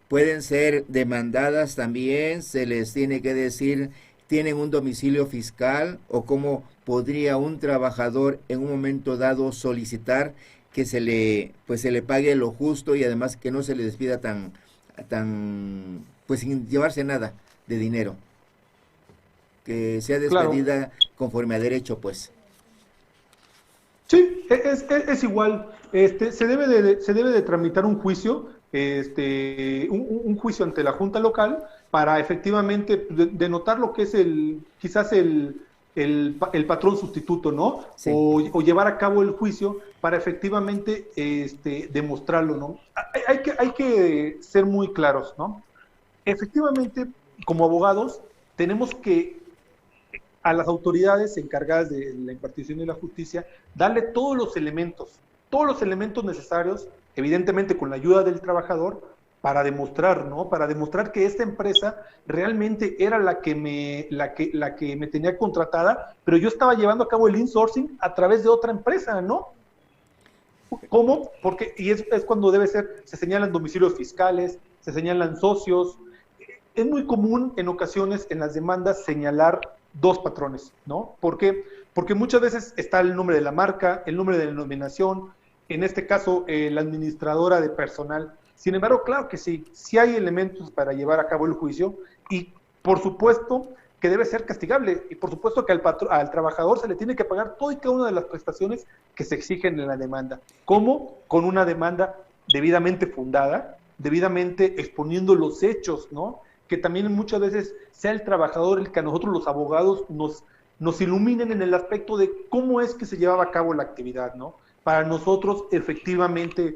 pueden ser demandadas también. Se les tiene que decir, ¿tienen un domicilio fiscal? ¿O cómo podría un trabajador en un momento dado solicitar que se le pague lo justo, y además que no se le despida pues sin llevarse nada de dinero, que sea despedida, claro, conforme a derecho, pues? Sí, es igual. Se debe de tramitar un juicio, un juicio ante la Junta Local, para efectivamente denotar lo que es quizás el el patrón sustituto, ¿no? Sí. O llevar a cabo el juicio para efectivamente demostrarlo, ¿no? Hay que ser muy claros, ¿no? Efectivamente, como abogados, tenemos que a las autoridades encargadas de la impartición de la justicia darle todos los elementos necesarios, evidentemente con la ayuda del trabajador, para demostrar, ¿no? Para demostrar que esta empresa realmente era la que me tenía contratada, pero yo estaba llevando a cabo el insourcing a través de otra empresa, ¿no? ¿Cómo? Porque, y es cuando debe ser, se señalan domicilios fiscales, se señalan socios. Es muy común en ocasiones en las demandas señalar dos patrones, ¿no? ¿Por qué? Porque muchas veces está el nombre de la marca, el nombre de la denominación, en este caso la administradora de personal. Sin embargo, claro que sí hay elementos para llevar a cabo el juicio y por supuesto que debe ser castigable y por supuesto que al trabajador se le tiene que pagar toda y cada una de las prestaciones que se exigen en la demanda. ¿Cómo? Con una demanda debidamente fundada, debidamente exponiendo los hechos, ¿no? Que también muchas veces sea el trabajador el que a nosotros los abogados nos iluminen en el aspecto de cómo es que se llevaba a cabo la actividad, ¿no? Para nosotros efectivamente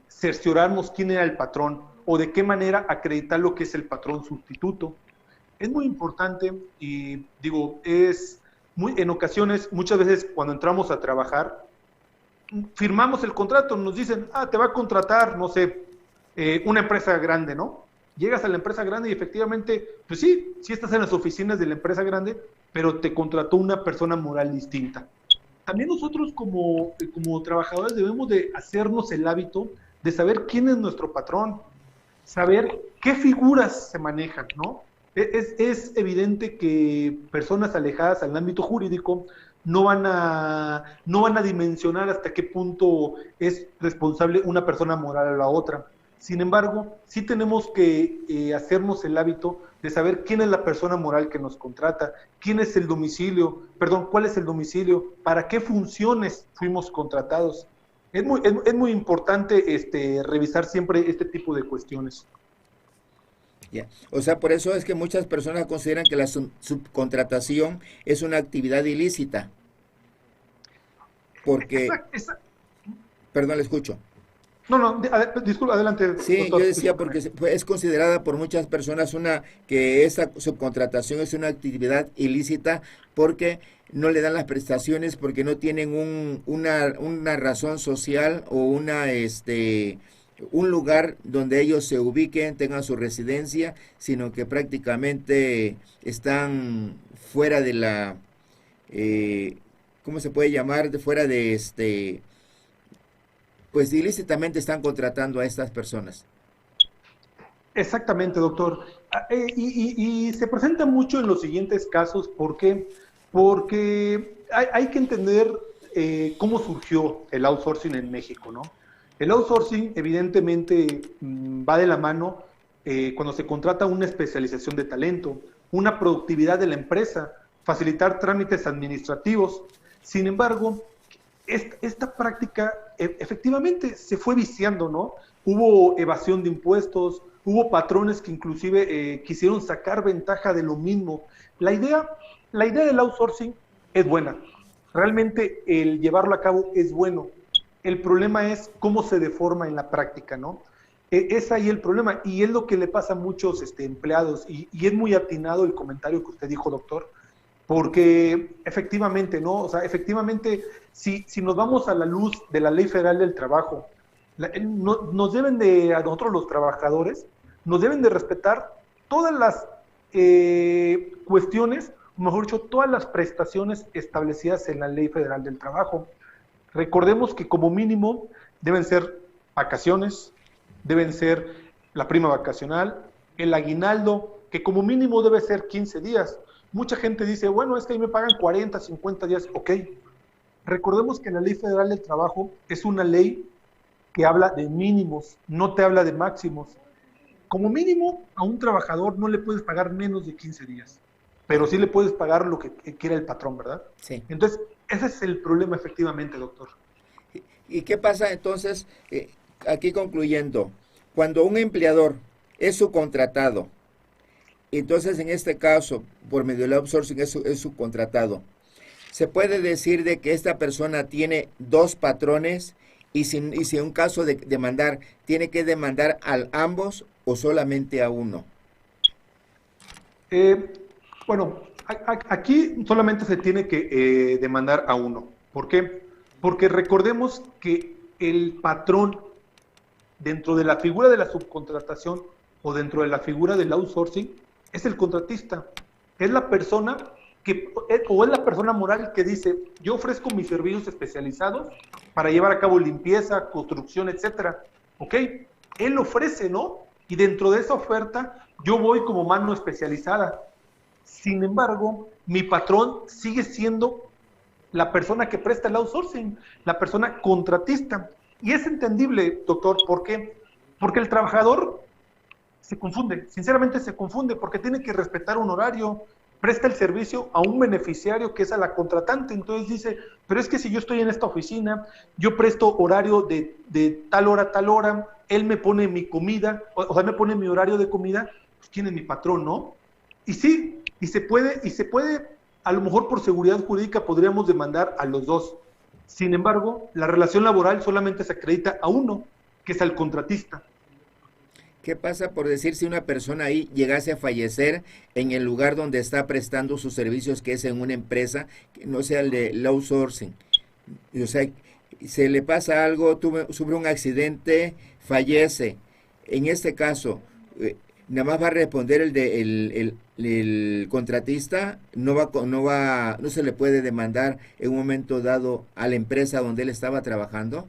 cerciorarnos quién era el patrón o de qué manera acreditar lo que es el patrón sustituto. Es muy importante y digo, en ocasiones, muchas veces cuando entramos a trabajar, firmamos el contrato, nos dicen, te va a contratar, no sé, una empresa grande, ¿no? Llegas a la empresa grande y efectivamente, pues sí estás en las oficinas de la empresa grande, pero te contrató una persona moral distinta. También nosotros como trabajadores debemos de hacernos el hábito de saber quién es nuestro patrón, saber qué figuras se manejan, ¿no? Es evidente que personas alejadas al ámbito jurídico no van a dimensionar hasta qué punto es responsable una persona moral a la otra. Sin embargo, sí tenemos que hacernos el hábito de saber quién es la persona moral que nos contrata, cuál es el domicilio, para qué funciones fuimos contratados. Es muy importante revisar siempre este tipo de cuestiones. Yeah. O sea, por eso es que muchas personas consideran que la subcontratación es una actividad ilícita. Porque... Perdón, le escucho. No, disculpa, adelante. Sí, doctor, yo decía porque es considerada por muchas personas que esa subcontratación es una actividad ilícita porque no le dan las prestaciones, porque no tienen una razón social o un lugar donde ellos se ubiquen, tengan su residencia, sino que prácticamente están fuera de la, ¿cómo se puede llamar? Fuera de pues ilícitamente están contratando a estas personas. Exactamente, doctor. Y se presenta mucho en los siguientes casos. ¿Por qué? Porque hay que entender cómo surgió el outsourcing en México, ¿no? El outsourcing evidentemente va de la mano cuando se contrata una especialización de talento, una productividad de la empresa, facilitar trámites administrativos. Sin embargo, esta práctica efectivamente se fue viciando, ¿no? Hubo evasión de impuestos, hubo patrones que inclusive quisieron sacar ventaja de lo mismo. La idea del outsourcing es buena. Realmente el llevarlo a cabo es bueno. El problema es cómo se deforma en la práctica, ¿no? Es ahí el problema y es lo que le pasa a muchos empleados y es muy atinado el comentario que usted dijo, doctor, porque efectivamente, ¿no? O sea, efectivamente, si nos vamos a la luz de la Ley Federal del Trabajo, nos deben a nosotros los trabajadores, nos deben de respetar todas las cuestiones, mejor dicho, todas las prestaciones establecidas en la Ley Federal del Trabajo. Recordemos que como mínimo deben ser vacaciones, deben ser la prima vacacional, el aguinaldo, que como mínimo debe ser 15 días. Mucha gente dice, bueno, es que ahí me pagan 40, 50 días, ok. Recordemos que la Ley Federal del Trabajo es una ley que habla de mínimos, no te habla de máximos. Como mínimo, a un trabajador no le puedes pagar menos de 15 días, pero sí le puedes pagar lo que quiera el patrón, ¿verdad? Sí. Entonces, ese es el problema efectivamente, doctor. ¿Y qué pasa entonces, aquí concluyendo, cuando un empleador es subcontratado, Entonces, en este caso, por medio del outsourcing es subcontratado. ¿Se puede decir de que esta persona tiene dos patrones y si en un caso de demandar, tiene que demandar a ambos o solamente a uno? Bueno, aquí solamente se tiene que demandar a uno. ¿Por qué? Porque recordemos que el patrón dentro de la figura de la subcontratación o dentro de la figura del outsourcing es el contratista. Es la persona o es la persona moral que dice, yo ofrezco mis servicios especializados para llevar a cabo limpieza, construcción, etcétera. ¿Ok? Él ofrece, ¿no? Y dentro de esa oferta, yo voy como mano especializada. Sin embargo, mi patrón sigue siendo la persona que presta el outsourcing, la persona contratista. Y es entendible, doctor, ¿por qué? Porque el trabajador se confunde, sinceramente se confunde, porque tiene que respetar un horario, presta el servicio a un beneficiario que es a la contratante. Entonces dice, pero es que si yo estoy en esta oficina, yo presto horario de tal hora a tal hora, él me pone mi comida, o sea, me pone mi horario de comida, pues ¿quién es mi patrón, no? Y sí, y se puede, a lo mejor por seguridad jurídica podríamos demandar a los dos. Sin embargo, la relación laboral solamente se acredita a uno, que es al contratista. ¿Qué pasa por decir si una persona ahí llegase a fallecer en el lugar donde está prestando sus servicios, que es en una empresa, que no sea el de outsourcing? O sea, se le pasa algo, sufre un accidente, fallece. En este caso, nada más va a responder el contratista, no se le puede demandar en un momento dado a la empresa donde él estaba trabajando.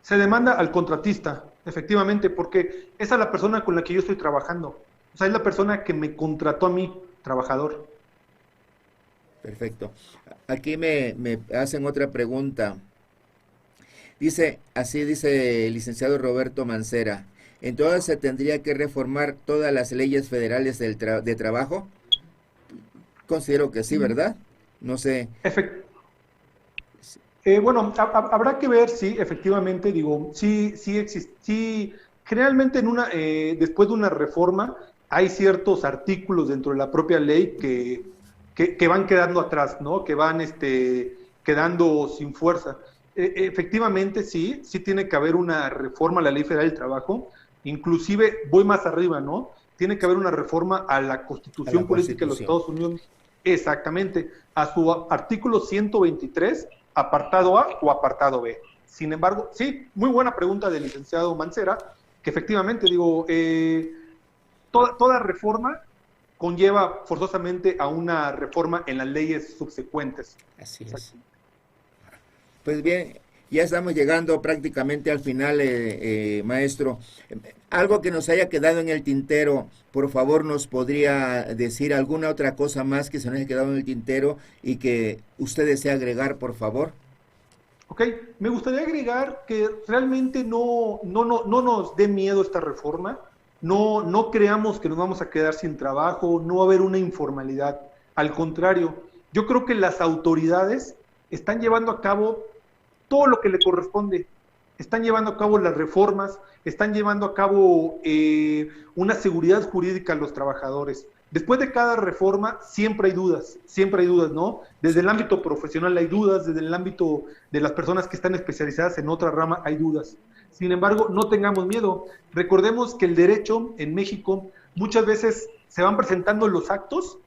Se demanda al contratista, efectivamente, porque esa es la persona con la que yo estoy trabajando. O sea, es la persona que me contrató a mí, trabajador. Perfecto. Aquí me hacen otra pregunta. Dice el licenciado Roberto Mancera, ¿entonces se tendría que reformar todas las leyes federales de trabajo? Considero que sí, ¿verdad? No sé. Bueno, habrá que ver si efectivamente, digo, sí existe, sí, generalmente después de una reforma hay ciertos artículos dentro de la propia ley que van quedando atrás, ¿no? Que van quedando sin fuerza. Efectivamente, sí tiene que haber una reforma a la Ley Federal del Trabajo, inclusive voy más arriba, ¿no? Tiene que haber una reforma a la Constitución Política de los Estados Unidos, exactamente, a su artículo 123, apartado A o apartado B. Sin embargo, sí, muy buena pregunta del licenciado Mancera, que efectivamente, digo, toda reforma conlleva forzosamente a una reforma en las leyes subsecuentes. Así es. Pues bien, ya estamos llegando prácticamente al final, maestro. Algo que nos haya quedado en el tintero, por favor, ¿nos podría decir alguna otra cosa más que se nos haya quedado en el tintero y que usted desea agregar, por favor? Ok, me gustaría agregar que realmente no nos dé miedo esta reforma, no creamos que nos vamos a quedar sin trabajo, no va a haber una informalidad. Al contrario, yo creo que las autoridades están llevando a cabo todo lo que le corresponde, están llevando a cabo las reformas, están llevando a cabo una seguridad jurídica a los trabajadores. Después de cada reforma siempre hay dudas, ¿no? Desde el ámbito profesional hay dudas, desde el ámbito de las personas que están especializadas en otra rama hay dudas. Sin embargo, no tengamos miedo. Recordemos que el derecho en México muchas veces se van presentando los actos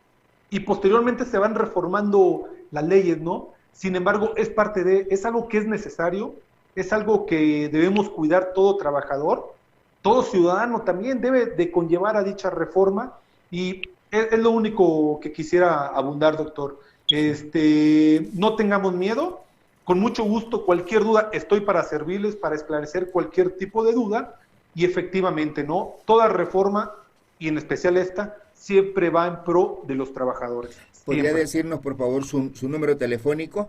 y posteriormente se van reformando las leyes, ¿no? Sin embargo, es algo que es necesario, es algo que debemos cuidar todo trabajador, todo ciudadano también debe de conllevar a dicha reforma y es lo único que quisiera abundar, doctor. No tengamos miedo, con mucho gusto, cualquier duda, estoy para servirles, para esclarecer cualquier tipo de duda y efectivamente, ¿no? Toda reforma, y en especial esta, siempre va en pro de los trabajadores. ¿Podría siempre decirnos, por favor, su número telefónico?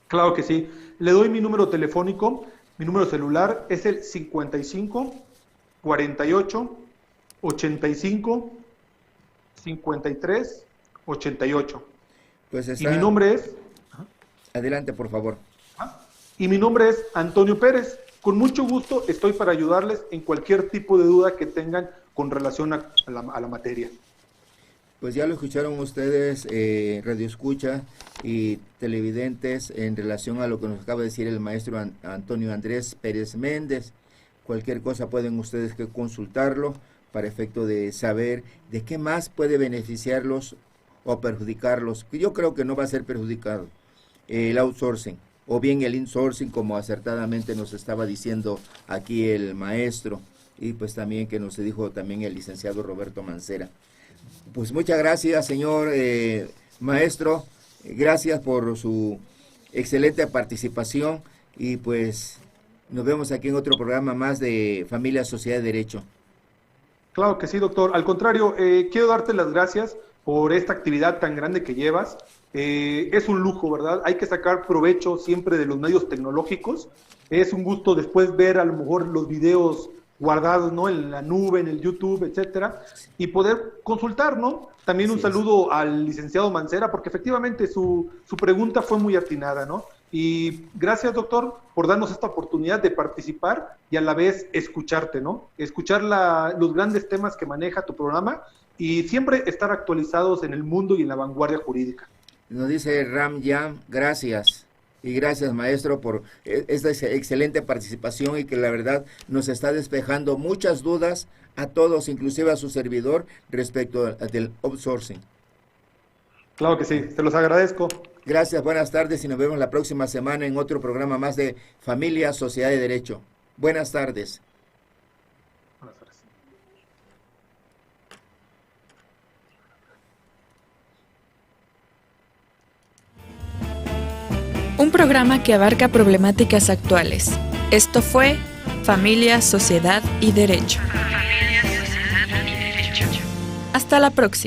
Claro que sí. Le doy mi número telefónico. Mi número celular es el 55 48 85 53 88. Pues está... Y mi nombre es... Adelante, por favor. Y mi nombre es Antonio Pérez. Con mucho gusto estoy para ayudarles en cualquier tipo de duda que tengan con relación a la materia. Pues ya lo escucharon ustedes, Radio Escucha y televidentes, en relación a lo que nos acaba de decir el maestro Antonio Andrés Pérez Méndez. Cualquier cosa pueden ustedes que consultarlo para efecto de saber de qué más puede beneficiarlos o perjudicarlos. Yo creo que no va a ser perjudicado el outsourcing o bien el insourcing, como acertadamente nos estaba diciendo aquí el maestro, y pues también que nos dijo también el licenciado Roberto Mancera. Pues muchas gracias, señor maestro, gracias por su excelente participación, y pues nos vemos aquí en otro programa más de Familia, Sociedad y Derecho. Claro que sí, doctor. Al contrario, quiero darte las gracias por esta actividad tan grande que llevas. Es un lujo, ¿verdad? Hay que sacar provecho siempre de los medios tecnológicos. Es un gusto después ver a lo mejor los videos guardados, ¿no? En la nube, en el YouTube, etcétera, y poder consultar, ¿no? También un saludo al licenciado Mancera, porque efectivamente su pregunta fue muy atinada, ¿no? Y gracias, doctor, por darnos esta oportunidad de participar y a la vez escucharte, ¿no? Escuchar los grandes temas que maneja tu programa y siempre estar actualizados en el mundo y en la vanguardia jurídica. Nos dice Ram Yam, gracias. Y gracias, maestro, por esta excelente participación, y que la verdad nos está despejando muchas dudas a todos, inclusive a su servidor, respecto del outsourcing. Claro que sí, te los agradezco. Gracias, buenas tardes, y nos vemos la próxima semana en otro programa más de Familia, Sociedad y Derecho. Buenas tardes. Buenas tardes. Un programa que abarca problemáticas actuales. Esto fue Familia, Sociedad y Derecho. Hasta la próxima.